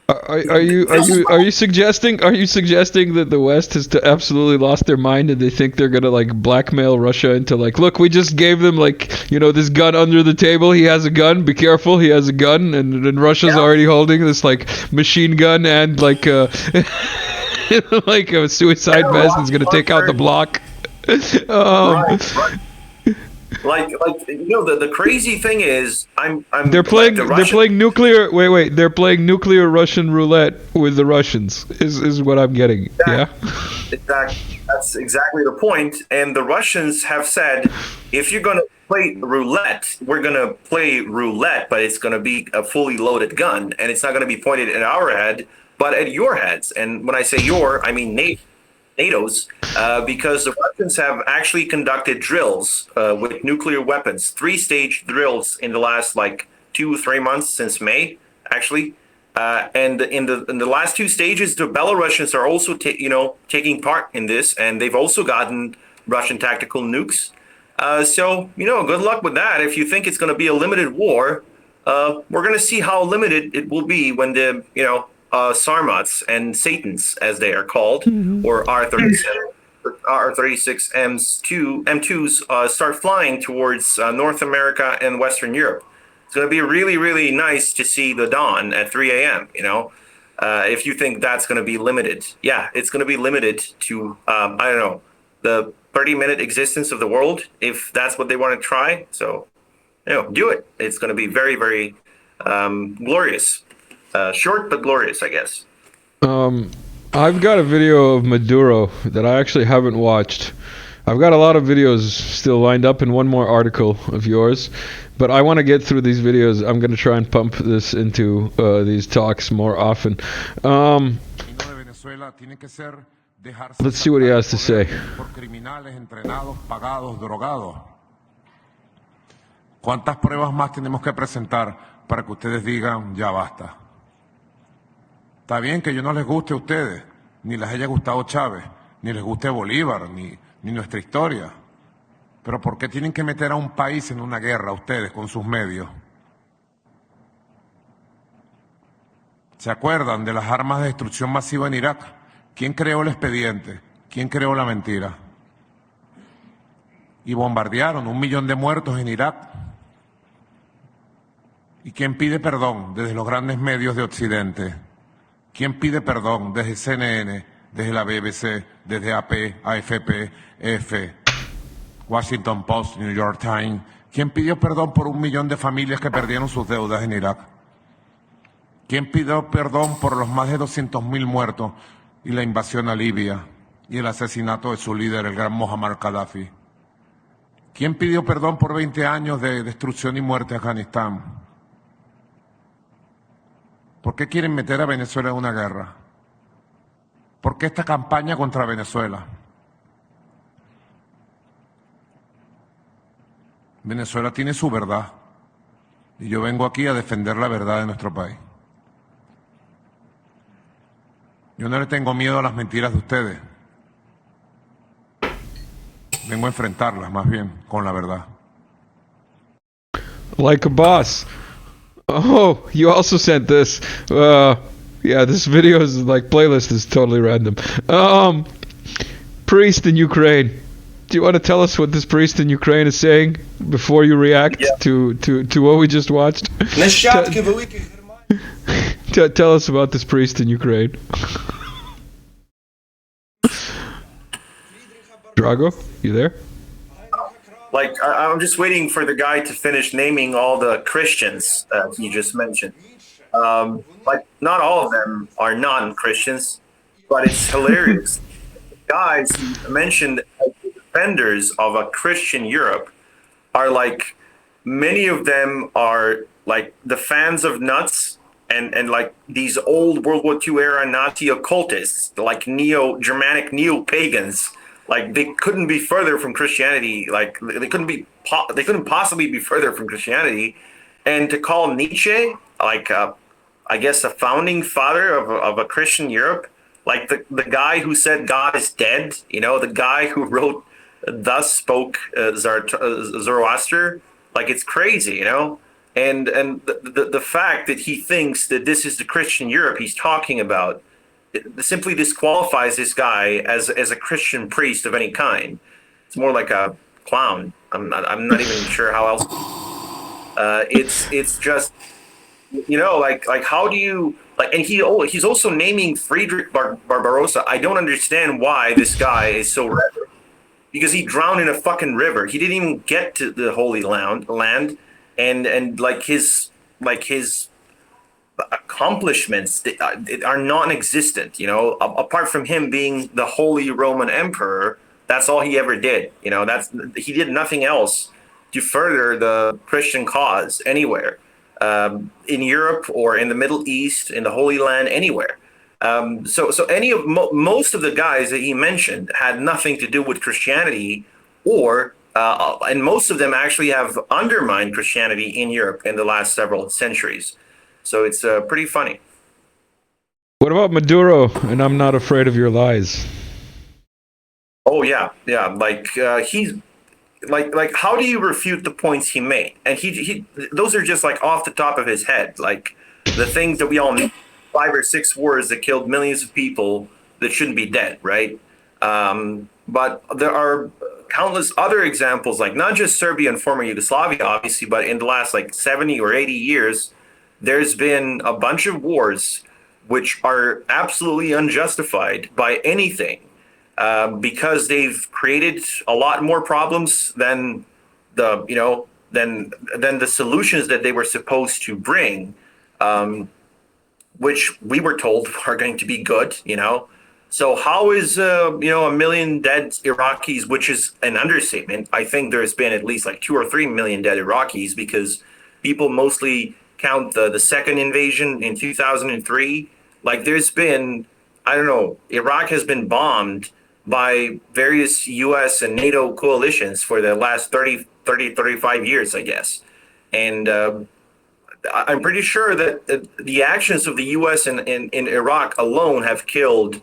Are you suggesting that the West has absolutely lost their mind and they think they're gonna like blackmail Russia into like, look, we just gave them like this gun under the table, he has a gun, be careful, he has a gun, and Russia's already holding this like machine gun and like like a suicide vest that's gonna take out the block. Right. Like the crazy thing is, they're playing nuclear. Wait, they're playing nuclear Russian roulette with the Russians. Is what I'm getting. Yeah. Exactly. That's exactly the point. And the Russians have said, if you're going to play roulette, we're going to play roulette, but it's going to be a fully loaded gun, and it's not going to be pointed at our head, but at your heads. And when I say your, I mean NATO's, because the Russians have actually conducted drills with nuclear weapons, 3-stage drills in the last like 2-3 months since May, actually. And in the last 2 stages, the Belarusians are also taking part in this, and they've also gotten Russian tactical nukes. So good luck with that. If you think it's going to be a limited war, we're going to see how limited it will be when the Sarmats and Satans, as they are called, or R-36 M2s start flying towards North America and Western Europe. It's going to be really, really nice to see the dawn at 3 a.m., if you think that's going to be limited. Yeah, it's going to be limited to, the 30-minute existence of the world, if that's what they want to try. So, do it. It's going to be very, very glorious. Short but glorious, I guess. I've got a video of Maduro that I actually haven't watched. I've got a lot of videos still lined up and one more article of yours, but I want to get through these videos. I'm going to try and pump this into these talks more often. Let's see what he has to say. ¿Cuántas pruebas más tenemos que presentar para que ustedes digan ya basta? Está bien que yo no les guste a ustedes, ni les haya gustado Chávez, ni les guste Bolívar, ni nuestra historia. Pero ¿por qué tienen que meter a un país en una guerra ustedes con sus medios? ¿Se acuerdan de las armas de destrucción masiva en Irak? ¿Quién creó el expediente? ¿Quién creó la mentira? Y bombardearon 1 millón de muertos en Irak. ¿Y quién pide perdón desde los grandes medios de Occidente? ¿Quién pide perdón desde CNN, desde la BBC, desde AP, AFP, EFE, Washington Post, New York Times? ¿Quién pidió perdón por 1 millón de familias que perdieron sus deudas en Irak? ¿Quién pidió perdón por los más de 200.000 muertos y la invasión a Libia y el asesinato de su líder, el gran Muammar Gaddafi? ¿Quién pidió perdón por 20 años de destrucción y muerte en Afganistán? ¿Por qué quieren meter a Venezuela en una guerra? ¿Por qué esta campaña contra Venezuela? Venezuela tiene su verdad y yo vengo aquí a defender la verdad de nuestro país. Yo no le tengo miedo a las mentiras de ustedes. Vengo a enfrentarlas más bien con la verdad. Like a boss. Oh, you also sent this. Yeah, this video is like playlist is totally random. Priest in Ukraine. Do you want to tell us what this priest in Ukraine is saying before you react to what we just watched? Tell us about this priest in Ukraine. Drago, you there? Like, I'm just waiting for the guy to finish naming all the Christians that he just mentioned. Like, not all of them are non-Christians, but it's hilarious. Guys he mentioned as the defenders of a Christian Europe are like, many of them are like the fans of nuts and like these old World War II era Nazi occultists, like Neo-Germanic neo-pagans. Like, they couldn't be further from Christianity. Like, they couldn't possibly be further from Christianity. And to call Nietzsche, like, I guess a founding father of a Christian Europe, like the guy who said God is dead, you know, the guy who wrote Thus Spoke Zoroaster, like, it's crazy, you know? And the fact that he thinks that this is the Christian Europe he's talking about, it simply disqualifies this guy as a Christian priest of any kind. It's more like a clown. I'm not even sure how else. It's just, you know, like how do you like? And he's also naming Friedrich Barbarossa. I don't understand why this guy is so reverent, because he drowned in a fucking river. He didn't even get to the Holy Land, and like his accomplishments are non-existent, you know, apart from him being the Holy Roman Emperor. That's all he ever did, you know. He did nothing else to further the Christian cause anywhere, in Europe or in the Middle East, in the Holy Land, anywhere. So most of the guys that he mentioned had nothing to do with Christianity, or and most of them actually have undermined Christianity in Europe in the last several centuries. So it's pretty funny. What about Maduro and I'm not afraid of your lies? Oh yeah. Like he's like how do you refute the points he made? And he those are just like off the top of his head, like the things that we all know, 5 or 6 wars that killed millions of people that shouldn't be dead, right? But there are countless other examples, like not just Serbia and former Yugoslavia, obviously, but in the last like 70 or 80 years, there's been a bunch of wars which are absolutely unjustified by anything, because they've created a lot more problems than the solutions that they were supposed to bring, which we were told are going to be good, you know. So how is 1 million dead Iraqis, which is an understatement. I think there's been at least like 2 or 3 million dead Iraqis, because people mostly count the second invasion in 2003. Like, there's been, I don't know, Iraq has been bombed by various US and NATO coalitions for the last 35 years, I guess. And I'm pretty sure that the actions of the US in Iraq alone have killed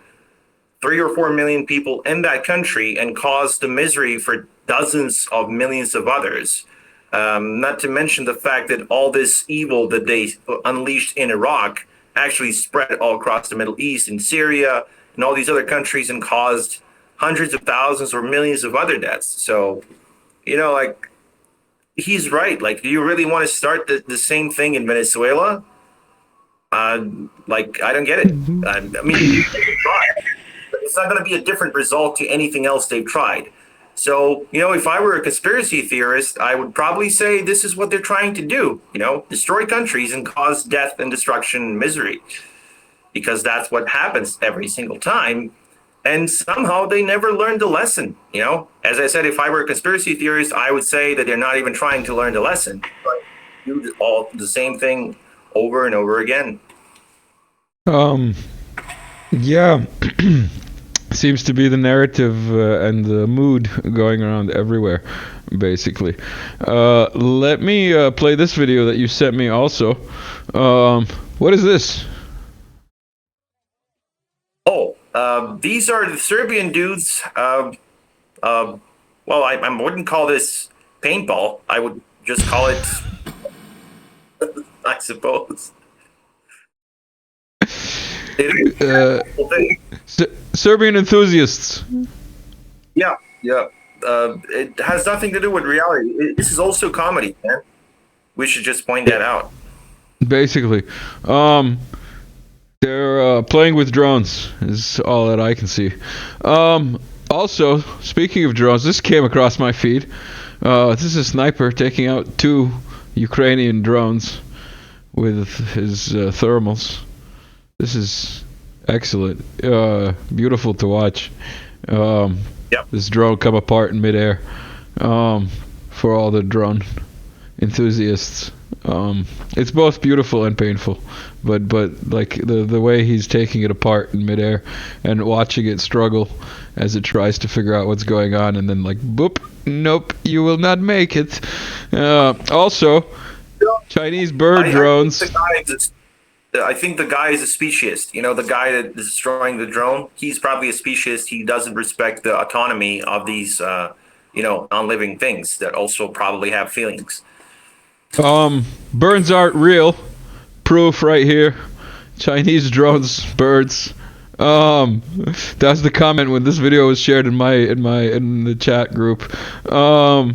3 or 4 million people in that country and caused the misery for dozens of millions of others. Not to mention the fact that all this evil that they unleashed in Iraq actually spread all across the Middle East and Syria and all these other countries and caused hundreds of thousands or millions of other deaths. So, you know, like, he's right. Like, do you really want to start the same thing in Venezuela? Like, I don't get it. I mean, you can try, but it's not going to be a different result to anything else they've tried. So, if I were a conspiracy theorist, I would probably say this is what they're trying to do, destroy countries and cause death and destruction and misery, because that's what happens every single time. And somehow they never learned the lesson, As I said, if I were a conspiracy theorist, I would say that they're not even trying to learn the lesson, but do all the same thing over and over again. Yeah. Seems to be the narrative and the mood going around everywhere, basically. Let me play this video that you sent me also. What is this? Oh, these are the Serbian dudes. Well, I wouldn't call this paintball. I would just call it, I suppose. Serbian enthusiasts. Yeah. It has nothing to do with reality. This is also comedy, man. We should just point that out. Basically, they're playing with drones is all that I can see. Also, speaking of drones, this came across my feed. This is a sniper taking out 2 Ukrainian drones with his thermals. This is excellent. Beautiful to watch. This drone come apart in midair. For all the drone enthusiasts. It's both beautiful and painful. But like the way he's taking it apart in midair and watching it struggle as it tries to figure out what's going on, and then like boop, nope, you will not make it. Also, Chinese bird drones. I think the guy is a speciesist. The guy that is destroying the drone, he's probably a speciesist. He doesn't respect the autonomy of these, non-living things that also probably have feelings. Burns aren't real. Proof right here. Chinese drones, birds. That's the comment when this video was shared in the chat group. So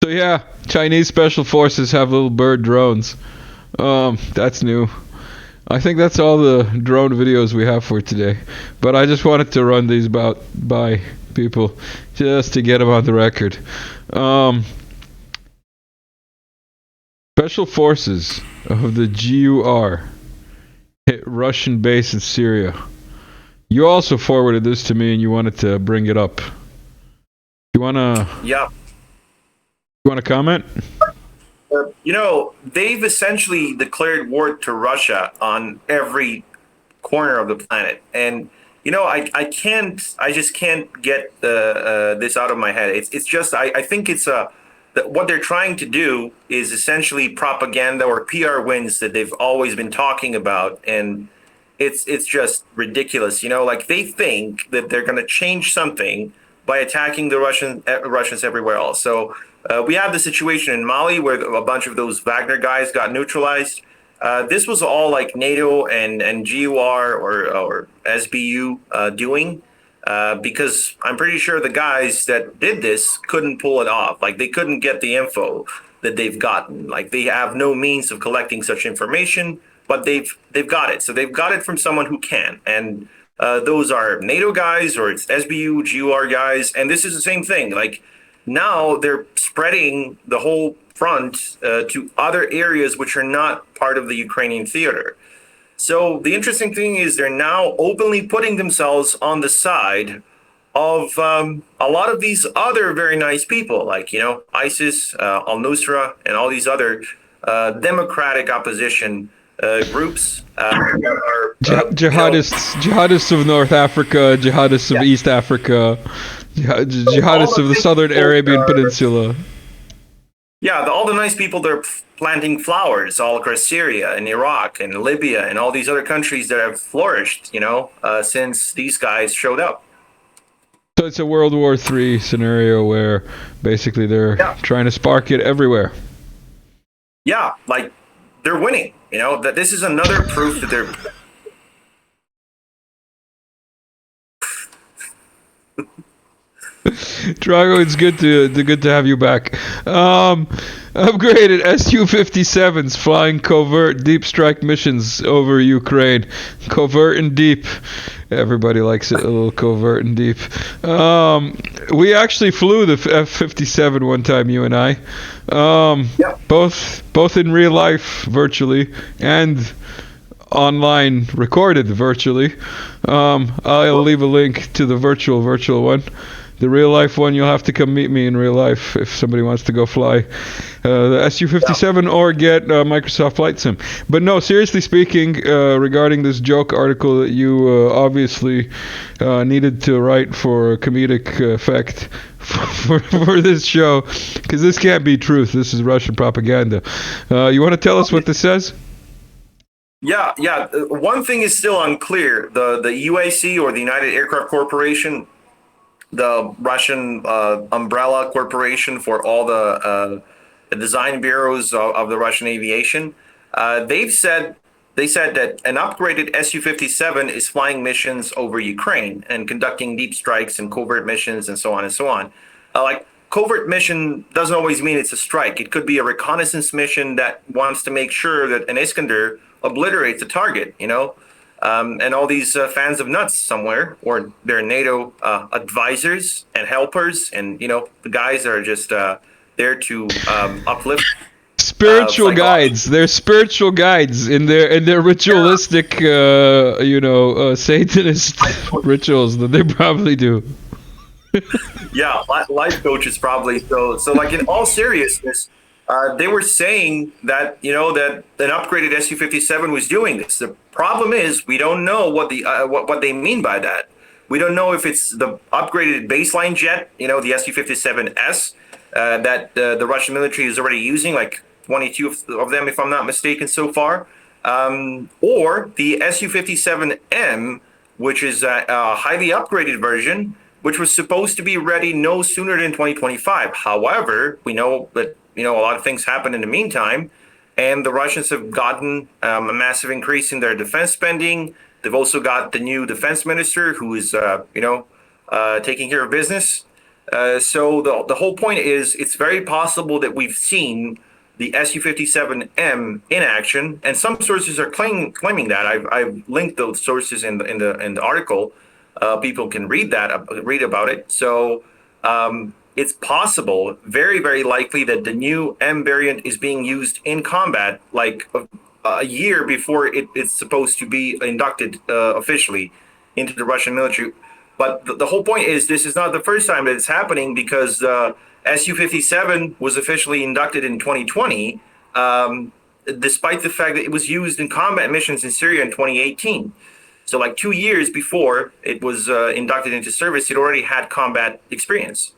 yeah, Chinese special forces have little bird drones. That's new. I think that's all the drone videos we have for today. But I just wanted to run these by people just to get them on the record. Special forces of the GUR hit Russian base in Syria. You also forwarded this to me and you wanted to bring it up. You wanna comment? They've essentially declared war to Russia on every corner of the planet. And, I just can't get this out of my head. It's just, I think it's that what they're trying to do is essentially propaganda or PR wins that they've always been talking about. And it's just ridiculous. Like they think that they're going to change something by attacking the Russians everywhere else. So we have the situation in Mali where a bunch of those Wagner guys got neutralized. This was all like NATO and GUR or SBU doing, because I'm pretty sure the guys that did this couldn't pull it off. Like they couldn't get the info that they've gotten. Like they have no means of collecting such information, but they've got it. So they've got it from someone who can. And those are NATO guys or it's SBU, GUR guys. And this is the same thing. Like now they're spreading the whole front to other areas which are not part of the Ukrainian theater. So the interesting thing is they're now openly putting themselves on the side of a lot of these other very nice people, like, ISIS, al-Nusra, and all these other democratic opposition groups. Jihadists of North Africa, jihadists of East Africa, jihadists of the Southern Arabian Peninsula. Yeah, all the nice people, they're planting flowers all across Syria and Iraq and Libya and all these other countries that have flourished, since these guys showed up. So it's a World War III scenario where basically they're trying to spark it everywhere. Yeah, like they're winning, that this is another proof that they're... Drago, it's good to have you back. Upgraded Su-57s flying covert deep strike missions over Ukraine. Covert and deep. Everybody likes it, a little covert and deep. We actually flew the F-57 one time, you and I. Both in real life, virtually, and online, recorded virtually. I'll leave a link to the virtual one. The real life one, you'll have to come meet me in real life if somebody wants to go fly the Su-57 or get Microsoft Flight Sim. But no, seriously speaking, regarding this joke article that you obviously needed to write for comedic effect for this show, because this can't be truth. This is Russian propaganda. You want to tell us what this says? Yeah. One thing is still unclear. The UAC, or the United Aircraft Corporation, the Russian umbrella corporation for all the design bureaus of the Russian aviation, they said that an upgraded Su-57 is flying missions over Ukraine and conducting deep strikes and covert missions and so on and so on. Like, covert mission doesn't always mean it's a strike. It could be a reconnaissance mission that wants to make sure that an Iskander obliterates a target, and all these fans of nuts somewhere, or their NATO advisors and helpers, and the guys are just there to uplift. Spiritual guides. They're spiritual guides in their ritualistic, Satanist rituals that they probably do. Yeah, life coaches probably. So like, in all seriousness, they were saying that that an upgraded Su-57 was doing this. The problem is we don't know what what they mean by that. We don't know if it's the upgraded baseline jet, the Su-57S that the Russian military is already using, like 22 of them, if I'm not mistaken, so far, or the Su-57M, which is a highly upgraded version, which was supposed to be ready no sooner than 2025. However, we know that a lot of things happened in the meantime, and the Russians have gotten a massive increase in their defense spending. They've also got the new defense minister who is, taking care of business. So the whole point is, it's very possible that we've seen the Su-57M in action, and some sources are claiming that. I've linked those sources in the article. People can read about it. So it's possible, very, very likely, that the new M variant is being used in combat, like a year before it's supposed to be inducted officially into the Russian military. But the whole point is, this is not the first time that it's happening, because Su-57 was officially inducted in 2020, despite the fact that it was used in combat missions in Syria in 2018. So like 2 years before it was inducted into service, it already had combat experience.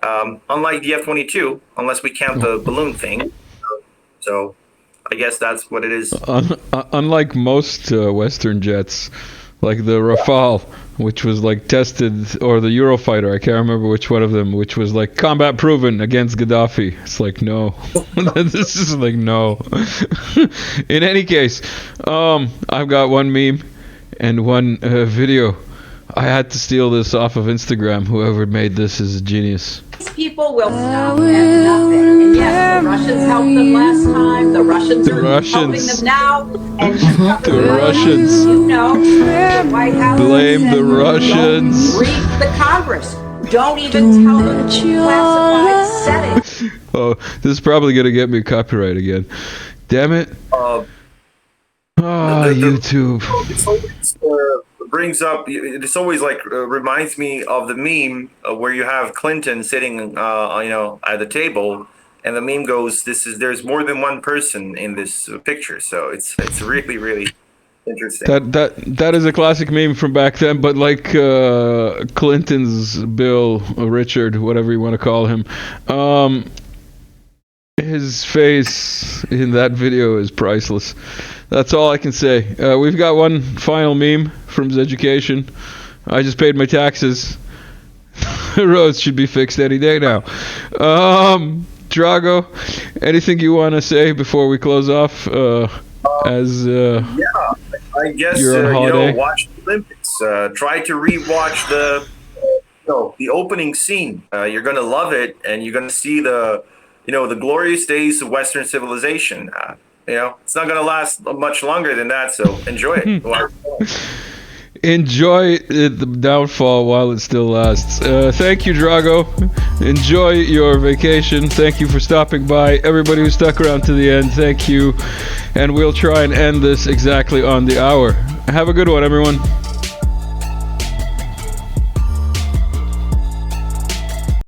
Unlike the F-22, unless we count the balloon thing. So I guess that's what it is. Unlike most Western jets, like the Rafale, which was like tested, or the Eurofighter, I can't remember which one of them, which was like combat proven against Gaddafi. It's like, no. This is like, no. In any case, I've got one meme and one video. I had to steal this off of Instagram. Whoever made this is a genius. These people will stop at nothing. And yes, the Russians helped them last time. The Russians are helping them now. And the Russians. The White House blame the Russians. Don't brief the Congress. Don't even tell them classified settings. Oh, this is probably going to get me copyright again. Damn it. YouTube. Brings up, it's always like reminds me of the meme where you have Clinton sitting at the table, and the meme goes, there's more than one person in this picture. So it's really, really interesting. That is a classic meme from back then, but like Clinton's Bill, Richard, whatever you want to call him, his face in that video is priceless. That's all I can say. We've got one final meme from Zeducation. I just paid my taxes. Roads should be fixed any day now. Drago, anything you want to say before we close off? Yeah, I guess watch the Olympics. Try to rewatch the opening scene. You're gonna love it, and you're gonna see the the glorious days of Western civilization. It's not going to last much longer than that. So enjoy it. Enjoy the downfall while it still lasts. Thank you, Drago. Enjoy your vacation. Thank you for stopping by. Everybody who stuck around to the end, thank you. And we'll try and end this exactly on the hour. Have a good one, everyone.